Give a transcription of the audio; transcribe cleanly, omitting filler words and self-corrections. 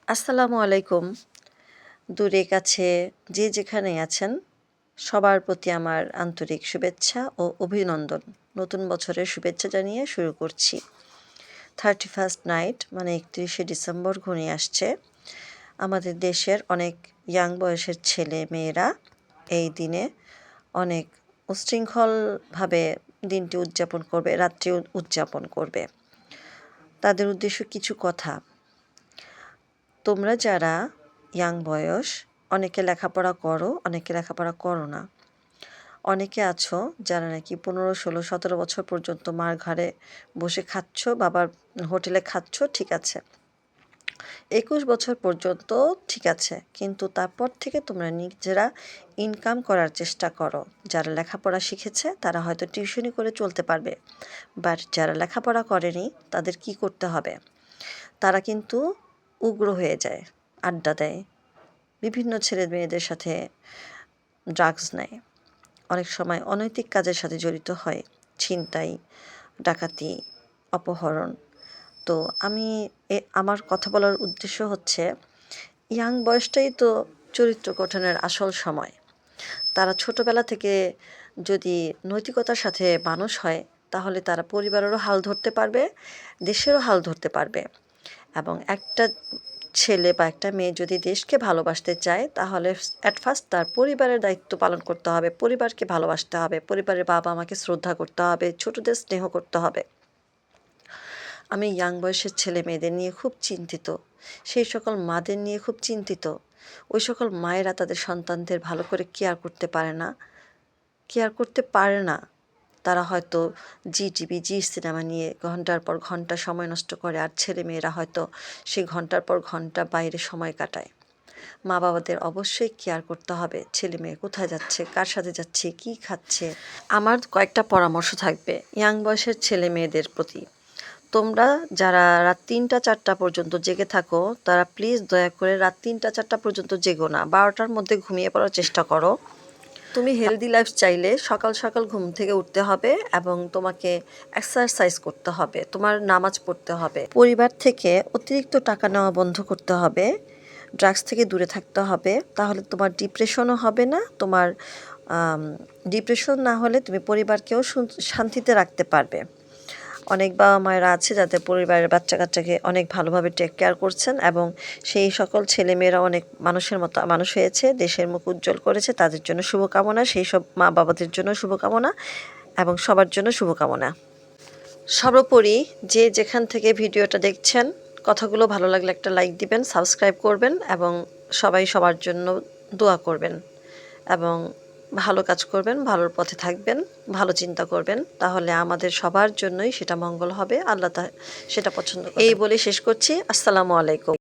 আসসালামু আলাইকুম। দূরে কাছে যে যেখানে আছেন সবার প্রতি আমার আন্তরিক শুভেচ্ছা ও অভিনন্দন। নতুন বছরের শুভেচ্ছা জানিয়ে শুরু করছি। 31st নাইট মানে 31শে ডিসেম্বর ঘনিয়ে আসছে। আমাদের দেশের অনেক ইয়াং বয়সের ছেলে মেয়েরা এই দিনে অনেক উচ্ছৃঙ্খলভাবে দিনটি উদযাপন করবে, রাত্রি উদযাপন করবে। তাদের উদ্দেশ্য কিছু কথা। তোমরা যারা ইয়াং বয়স, অনেকে লেখাপড়া করো, অনেকে লেখাপড়া করো না। অনেকে আছো যারা নাকি 15, 16, 17 বছর পর্যন্ত মার ঘাড়ে বসে খাচ্ছ, বাবার হোটেলে খাচ্ছ, ঠিক আছে। 21 বছর পর্যন্ত ঠিক আছে, কিন্তু তারপর থেকে তোমরা নিজেরা ইনকাম করার চেষ্টা করো। যারা লেখাপড়া শিখেছে তারা হয়তো টিউশনি করে চলতে পারবে, বাট যারা লেখাপড়া করেনি তাদের কি করতে হবে? তারা কিন্তু উগ্র হয়ে যায়, আড্ডা দেয়, বিভিন্ন ছেলে মেয়েদের সাথে ড্রাগস নেয়, অনেক সময় অনৈতিক কাজের সাথে জড়িত হয়, ছিনতাই, ডাকাতি, অপহরণ। তো আমি আমার কথা বলার উদ্দেশ্য হচ্ছে, ইয়াং বয়সটাই তো চরিত্র গঠনের আসল সময়। তারা ছোটবেলা থেকে যদি নৈতিকতার সাথে মানুষ হয় তাহলে তারা পরিবারেরও হাল ধরতে পারবে, দেশেরও হাল ধরতে পারবে। এবং একটা ছেলে বা একটা মেয়ে যদি দেশকে ভালোবাসতে চায় তাহলে অ্যাট ফার্স্ট তার পরিবারের দায়িত্ব পালন করতে হবে, পরিবারকে ভালোবাসতে হবে, পরিবারের বাবা মাকে শ্রদ্ধা করতে হবে, ছোটদের স্নেহ করতে হবে। আমি ইয়াং বয়সের ছেলে মেয়েদের নিয়ে খুব চিন্তিত, সেই সকল মাদের নিয়ে খুব চিন্তিত। ওই সকল মায়েরা তাদের সন্তানদের ভালো করে কেয়ার করতে পারে না। তারা হয়তো জি টিভি, জি সিনেমা নিয়ে ঘন্টার পর ঘন্টা সময় নষ্ট করে, আর ছেলে মেয়েরা হয়তো সেই ঘন্টার পর ঘন্টা বাইরে সময় কাটায়। মা বাবাদের অবশ্যই কেয়ার করতে হবে, ছেলে মেয়ে কোথায় যাচ্ছে, কার সাথে যাচ্ছে, কি খাচ্ছে। আমার কয়েকটা পরামর্শ থাকবে ইয়াং বয়সের ছেলে মেয়েদের প্রতি। তোমরা যারা রাত 3টা 4টা পর্যন্ত জেগে থাকো তারা প্লিজ দয়া করে রাত 3টা 4টা পর্যন্ত জেগো না, 12টার মধ্যে ঘুমিয়ে পড়ার চেষ্টা করো। তুমি হেলদি লাইফ চাইলে সকাল সকাল ঘুম থেকে উঠতে হবে এবং তোমাকে এক্সারসাইজ করতে হবে, তোমার নামাজ পড়তে হবে, পরিবার থেকে অতিরিক্ত টাকা নেওয়া বন্ধ করতে হবে, ড্রাগস থেকে দূরে থাকতে হবে। তাহলে তোমার ডিপ্রেশনও হবে না। তোমার ডিপ্রেশন না হলে তুমি পরিবারকেও শান্তিতে রাখতে পারবে। অনেক বাবা মায়েরা আছে যাদের পরিবারের বাচ্চা কাচ্চাকে অনেক ভালোভাবে টেক কেয়ার করছেন এবং সেই সকল ছেলেমেয়েরা অনেক মানুষের মতো মানুষ হয়েছে, দেশের মুখ উজ্জ্বল করেছে। তাদের জন্য শুভকামনা, সেই সব মা বাবাদের জন্য শুভকামনা এবং সবার জন্য শুভকামনা। সর্বোপরি যে যেখান থেকে ভিডিওটা দেখছেন, কথাগুলো ভালো লাগলে একটা লাইক দিবেন, সাবস্ক্রাইব করবেন এবং সবাই সবার জন্য দোয়া করবেন এবং ভালো কাজ করবেন, ভালোর পথে থাকবেন, ভালো চিন্তা করবেন, তাহলে আমাদের সবার জন্যই সেটা মঙ্গল হবে। আল্লাহ সেটা পছন্দ করবেন। এই বলে শেষ করছি। আসসালামু আলাইকুম।